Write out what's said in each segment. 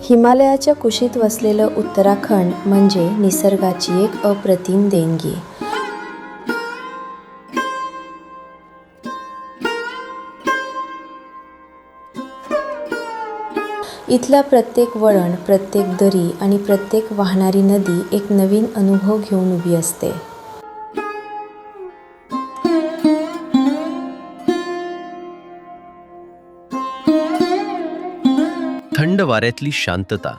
हिमालयाच्या कुशीत वसलेलं उत्तराखंड म्हणजे निसर्गाची एक अप्रतिम देणगी. इथला प्रत्येक वळण, प्रत्येक दरी आणि प्रत्येक वाहणारी नदी एक नवीन अनुभव घेऊन उभी असते. थंड वाऱ्यातली शांतता,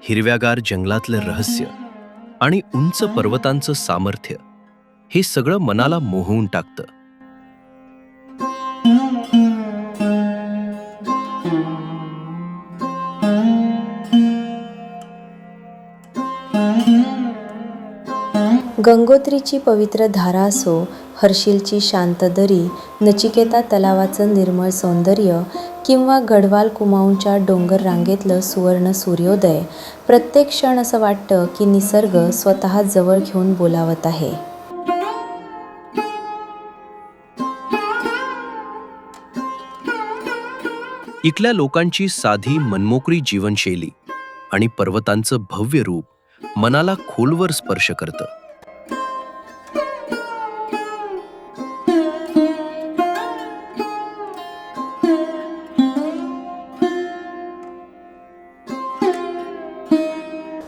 हिरव्यागार जंगलातलं रहस्य आणि उंच पर्वतांचं सामर्थ्य हे सगळं मनाला मोहवून टाकतं. गंगोत्रीची पवित्र धारा असो, हर्षिलची शांत दरी, नचिकेता तलावाचं निर्मळ सौंदर्य किंवा गढवाल कुमाऊंच्या डोंगर रांगेतलं सुवर्ण सूर्योदय, प्रत्येक क्षण असं वाटतं की निसर्ग स्वतः जवळ घेऊन बोलावत आहे. इथल्या लोकांची साधी मनमोकळी जीवनशैली आणि पर्वतांचं भव्य रूप मनाला खोलवर स्पर्श करतं.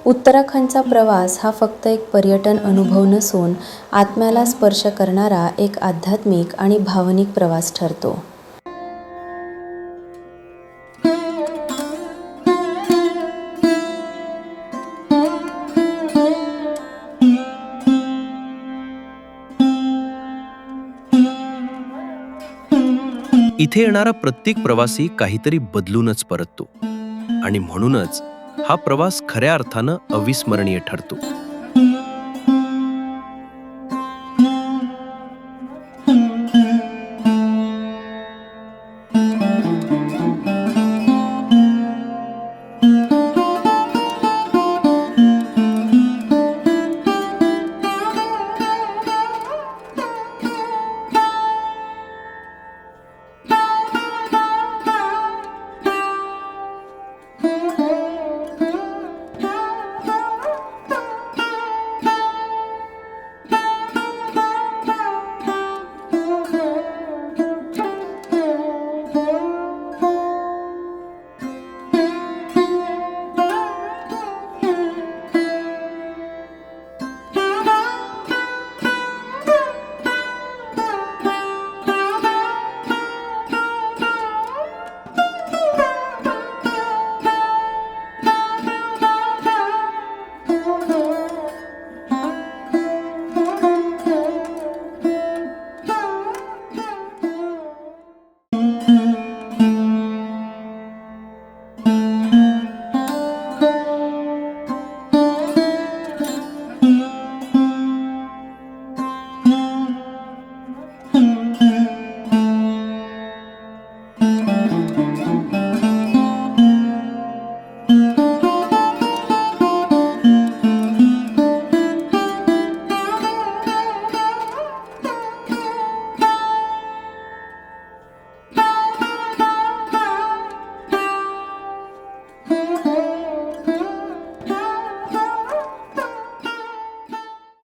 उत्तराखंडचा प्रवास हा फक्त एक पर्यटन अनुभव नसून आत्म्याला स्पर्श करणारा एक आध्यात्मिक आणि भावनिक प्रवास ठरतो. इथे येणारा प्रत्येक प्रवासी काहीतरी बदलूनच परततो आणि म्हणूनच हा प्रवास खऱ्या अर्थानं अविस्मरणीय ठरतो.